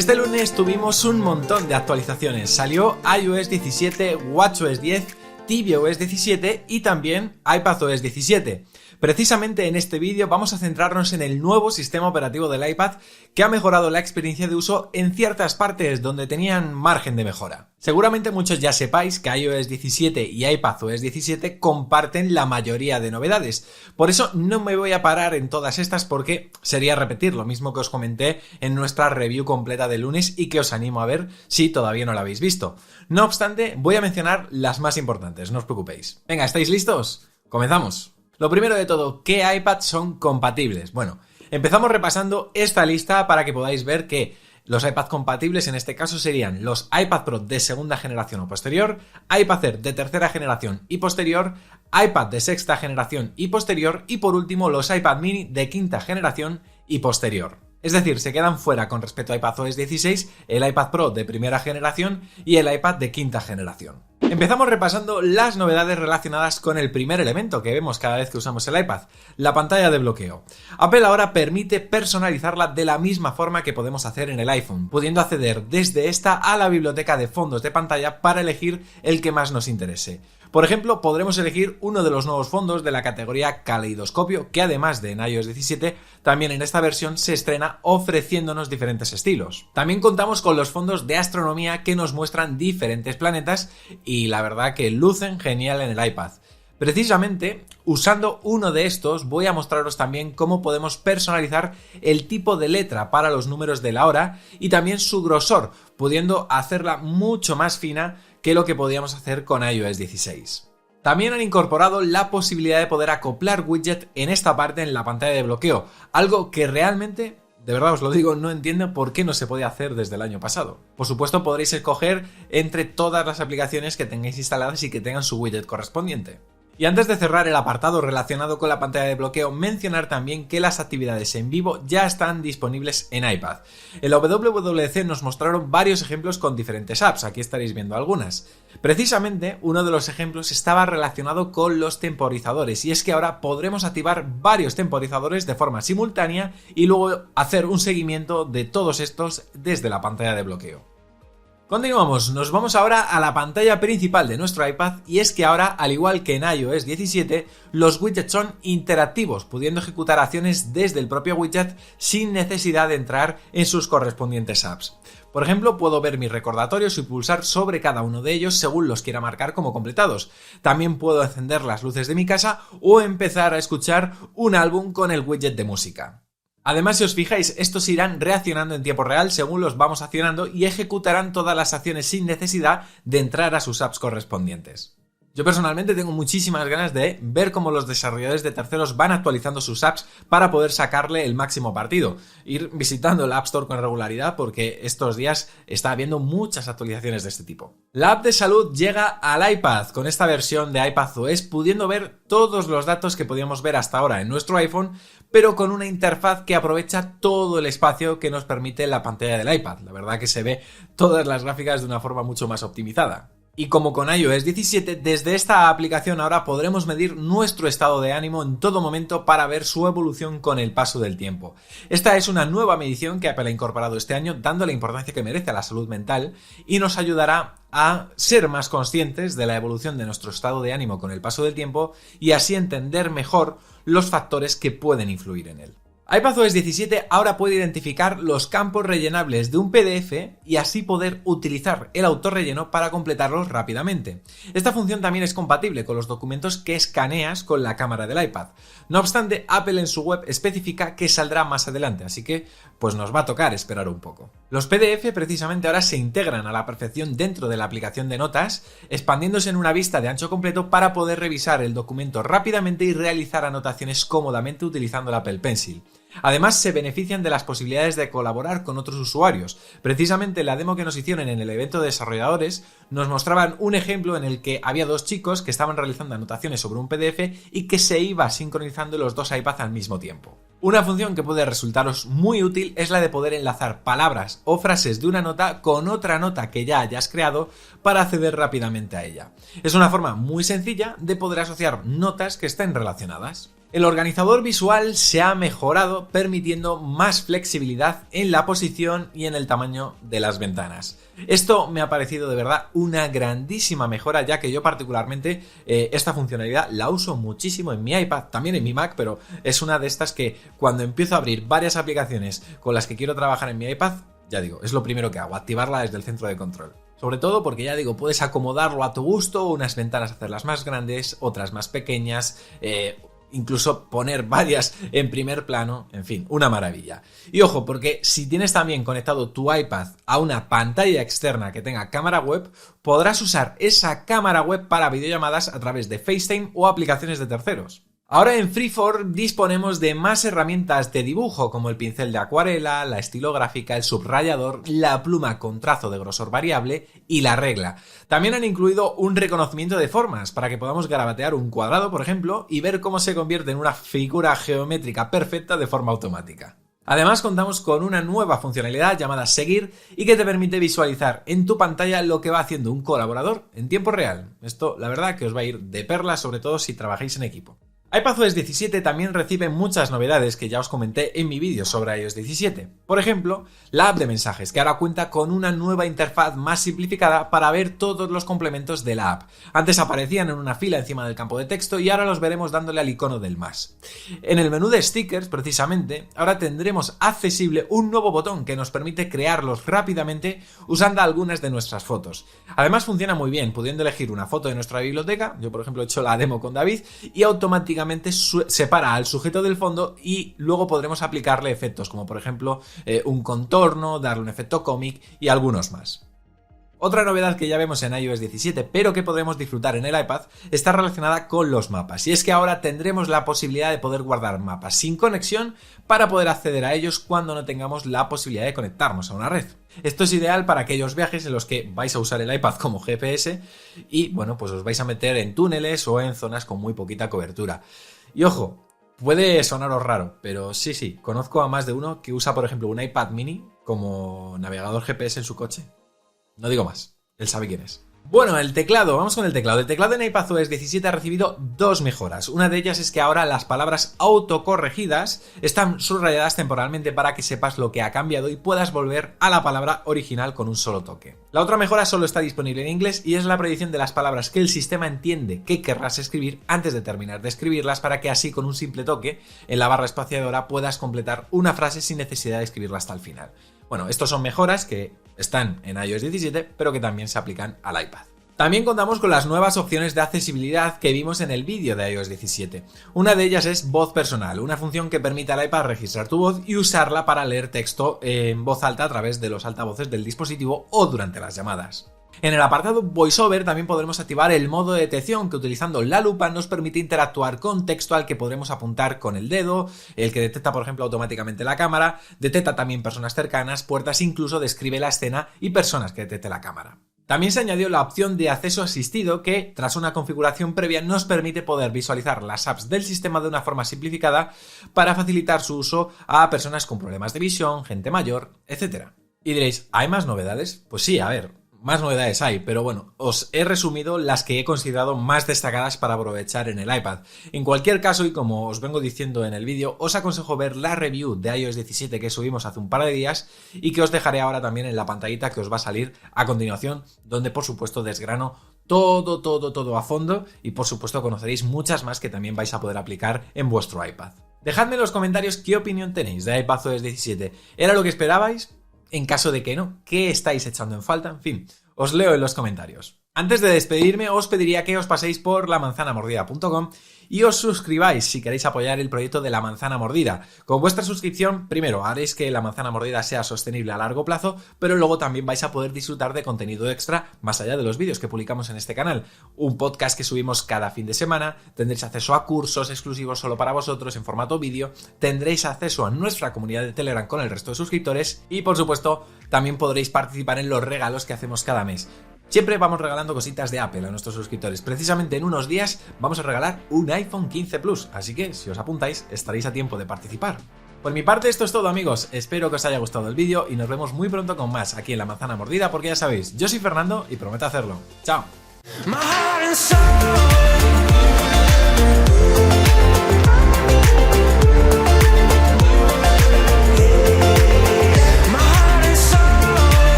Este lunes tuvimos un montón de actualizaciones. Salió iOS 17, watchOS 10, tvOS 17 y también iPadOS 17. Precisamente en este vídeo vamos a centrarnos en el nuevo sistema operativo del iPad que ha mejorado la experiencia de uso en ciertas partes donde tenían margen de mejora. Seguramente muchos ya sepáis que iOS 17 y iPadOS 17 comparten la mayoría de novedades. Por eso no me voy a parar en todas estas porque sería repetir lo mismo que os comenté en nuestra review completa de lunes y que os animo a ver si todavía no la habéis visto. No obstante, voy a mencionar las más importantes, no os preocupéis. Venga, ¿estáis listos? ¡Comenzamos! Lo primero de todo, ¿qué iPads son compatibles? Bueno, empezamos repasando esta lista para que podáis ver que los iPad compatibles en este caso serían los iPad Pro de segunda generación o posterior, iPad Air de tercera generación y posterior, iPad de sexta generación y posterior y por último los iPad mini de quinta generación y posterior. Es decir, se quedan fuera con respecto a iPadOS 16, el iPad Pro de primera generación y el iPad de quinta generación. Empezamos repasando las novedades relacionadas con el primer elemento que vemos cada vez que usamos el iPad, la pantalla de bloqueo. Apple ahora permite personalizarla de la misma forma que podemos hacer en el iPhone, pudiendo acceder desde esta a la biblioteca de fondos de pantalla para elegir el que más nos interese. Por ejemplo, podremos elegir uno de los nuevos fondos de la categoría caleidoscopio, que además de en iOS 17, también en esta versión se estrena ofreciéndonos diferentes estilos. También contamos con los fondos de astronomía que nos muestran diferentes planetas y la verdad que lucen genial en el iPad. Precisamente, usando uno de estos, voy a mostraros también cómo podemos personalizar el tipo de letra para los números de la hora y también su grosor, pudiendo hacerla mucho más fina que lo que podíamos hacer con iOS 16. También han incorporado la posibilidad de poder acoplar widget en esta parte en la pantalla de bloqueo, algo que realmente, de verdad os lo digo, no entiendo por qué no se podía hacer desde el año pasado. Por supuesto podréis escoger entre todas las aplicaciones que tengáis instaladas y que tengan su widget correspondiente. Y antes de cerrar el apartado relacionado con la pantalla de bloqueo, mencionar también que las actividades en vivo ya están disponibles en iPad. En la WWDC nos mostraron varios ejemplos con diferentes apps, aquí estaréis viendo algunas. Precisamente, uno de los ejemplos estaba relacionado con los temporizadores, y es que ahora podremos activar varios temporizadores de forma simultánea y luego hacer un seguimiento de todos estos desde la pantalla de bloqueo. Continuamos, nos vamos ahora a la pantalla principal de nuestro iPad y es que ahora, al igual que en iOS 17, los widgets son interactivos, pudiendo ejecutar acciones desde el propio widget sin necesidad de entrar en sus correspondientes apps. Por ejemplo, puedo ver mis recordatorios y pulsar sobre cada uno de ellos según los quiera marcar como completados. También puedo encender las luces de mi casa o empezar a escuchar un álbum con el widget de música. Además, si os fijáis, estos irán reaccionando en tiempo real según los vamos accionando y ejecutarán todas las acciones sin necesidad de entrar a sus apps correspondientes. Yo personalmente tengo muchísimas ganas de ver cómo los desarrolladores de terceros van actualizando sus apps para poder sacarle el máximo partido. Ir visitando el App Store con regularidad porque estos días está habiendo muchas actualizaciones de este tipo. La app de salud llega al iPad con esta versión de iPadOS, pudiendo ver todos los datos que podíamos ver hasta ahora en nuestro iPhone, pero con una interfaz que aprovecha todo el espacio que nos permite la pantalla del iPad. La verdad que se ve todas las gráficas de una forma mucho más optimizada. Y como con iOS 17, desde esta aplicación ahora podremos medir nuestro estado de ánimo en todo momento para ver su evolución con el paso del tiempo. Esta es una nueva medición que Apple ha incorporado este año, dando la importancia que merece a la salud mental y nos ayudará a ser más conscientes de la evolución de nuestro estado de ánimo con el paso del tiempo y así entender mejor los factores que pueden influir en él. iPadOS 17 ahora puede identificar los campos rellenables de un PDF y así poder utilizar el autorrelleno para completarlos rápidamente. Esta función también es compatible con los documentos que escaneas con la cámara del iPad. No obstante, Apple en su web especifica que saldrá más adelante, así que pues nos va a tocar esperar un poco. Los PDF precisamente ahora se integran a la perfección dentro de la aplicación de notas, expandiéndose en una vista de ancho completo para poder revisar el documento rápidamente y realizar anotaciones cómodamente utilizando el Apple Pencil. Además, se benefician de las posibilidades de colaborar con otros usuarios. Precisamente la demo que nos hicieron en el evento de desarrolladores nos mostraban un ejemplo en el que había dos chicos que estaban realizando anotaciones sobre un PDF y que se iba sincronizando los dos iPads al mismo tiempo. Una función que puede resultaros muy útil es la de poder enlazar palabras o frases de una nota con otra nota que ya hayas creado para acceder rápidamente a ella. Es una forma muy sencilla de poder asociar notas que estén relacionadas. El organizador visual se ha mejorado, permitiendo más flexibilidad en la posición y en el tamaño de las ventanas. Esto me ha parecido de verdad una grandísima mejora, ya que yo particularmente esta funcionalidad la uso muchísimo en mi iPad, también en mi Mac, pero es una de estas que cuando empiezo a abrir varias aplicaciones con las que quiero trabajar en mi iPad, ya digo, es lo primero que hago, activarla desde el centro de control. Sobre todo porque ya digo, puedes acomodarlo a tu gusto, unas ventanas hacerlas más grandes, otras más pequeñas, incluso poner varias en primer plano, en fin, una maravilla. Y ojo, porque si tienes también conectado tu iPad a una pantalla externa que tenga cámara web, podrás usar esa cámara web para videollamadas a través de FaceTime o aplicaciones de terceros. Ahora en Freeform disponemos de más herramientas de dibujo como el pincel de acuarela, la estilográfica, el subrayador, la pluma con trazo de grosor variable y la regla. También han incluido un reconocimiento de formas para que podamos garabatear un cuadrado, por ejemplo, y ver cómo se convierte en una figura geométrica perfecta de forma automática. Además contamos con una nueva funcionalidad llamada Seguir y que te permite visualizar en tu pantalla lo que va haciendo un colaborador en tiempo real. Esto la verdad que os va a ir de perlas, sobre todo si trabajáis en equipo. iPadOS 17 también recibe muchas novedades que ya os comenté en mi vídeo sobre iOS 17. Por ejemplo, la app de mensajes, que ahora cuenta con una nueva interfaz más simplificada para ver todos los complementos de la app. Antes aparecían en una fila encima del campo de texto y ahora los veremos dándole al icono del más. En el menú de stickers, precisamente, ahora tendremos accesible un nuevo botón que nos permite crearlos rápidamente usando algunas de nuestras fotos. Además funciona muy bien, pudiendo elegir una foto de nuestra biblioteca, yo por ejemplo he hecho la demo con David, y automáticamente separa al sujeto del fondo y luego podremos aplicarle efectos como por ejemplo un contorno, darle un efecto cómic y algunos más. Otra novedad que ya vemos en iOS 17 pero que podremos disfrutar en el iPad está relacionada con los mapas, y es que ahora tendremos la posibilidad de poder guardar mapas sin conexión para poder acceder a ellos cuando no tengamos la posibilidad de conectarnos a una red. Esto es ideal para aquellos viajes en los que vais a usar el iPad como GPS y bueno, pues os vais a meter en túneles o en zonas con muy poquita cobertura. Y ojo, puede sonaros raro, pero sí, conozco a más de uno que usa por ejemplo un iPad mini como navegador GPS en su coche. No digo más, él sabe quién es. Bueno, el teclado, vamos con el teclado. El teclado en iPadOS 17 ha recibido dos mejoras. Una de ellas es que ahora las palabras autocorregidas están subrayadas temporalmente para que sepas lo que ha cambiado y puedas volver a la palabra original con un solo toque. La otra mejora solo está disponible en inglés y es la predicción de las palabras que el sistema entiende que querrás escribir antes de terminar de escribirlas, para que así con un simple toque en la barra espaciadora puedas completar una frase sin necesidad de escribirla hasta el final. Bueno, estos son mejoras que están en iOS 17, pero que también se aplican al iPad. También contamos con las nuevas opciones de accesibilidad que vimos en el vídeo de iOS 17. Una de ellas es voz personal, una función que permite al iPad registrar tu voz y usarla para leer texto en voz alta a través de los altavoces del dispositivo o durante las llamadas. En el apartado VoiceOver también podremos activar el modo de detección que, utilizando la lupa, nos permite interactuar con texto al que podremos apuntar con el dedo, el que detecta por ejemplo automáticamente la cámara, detecta también personas cercanas, puertas, incluso describe la escena y personas que detecte la cámara. También se añadió la opción de acceso asistido que, tras una configuración previa, nos permite poder visualizar las apps del sistema de una forma simplificada para facilitar su uso a personas con problemas de visión, gente mayor, etc. Y diréis, ¿hay más novedades? Pues sí, a ver, más novedades hay, pero bueno, os he resumido las que he considerado más destacadas para aprovechar en el iPad. En cualquier caso, y como os vengo diciendo en el vídeo, os aconsejo ver la review de iOS 17 que subimos hace un par de días y que os dejaré ahora también en la pantallita que os va a salir a continuación, donde por supuesto desgrano todo a fondo y por supuesto conoceréis muchas más que también vais a poder aplicar en vuestro iPad. Dejadme en los comentarios qué opinión tenéis de iPadOS 17. ¿Era lo que esperabais? En caso de que no, ¿qué estáis echando en falta? En fin, os leo en los comentarios. Antes de despedirme, os pediría que os paséis por lamanzanamordida.com y os suscribáis si queréis apoyar el proyecto de La Manzana Mordida. Con vuestra suscripción, primero, haréis que La Manzana Mordida sea sostenible a largo plazo, pero luego también vais a poder disfrutar de contenido extra más allá de los vídeos que publicamos en este canal. Un podcast que subimos cada fin de semana, tendréis acceso a cursos exclusivos solo para vosotros en formato vídeo, tendréis acceso a nuestra comunidad de Telegram con el resto de suscriptores y, por supuesto, también podréis participar en los regalos que hacemos cada mes. Siempre vamos regalando cositas de Apple a nuestros suscriptores. Precisamente en unos días vamos a regalar un iPhone 15 Plus, así que si os apuntáis estaréis a tiempo de participar. Por mi parte esto es todo, amigos, espero que os haya gustado el vídeo y nos vemos muy pronto con más aquí en La Manzana Mordida, porque ya sabéis, yo soy Fernando y prometo hacerlo. ¡Chao!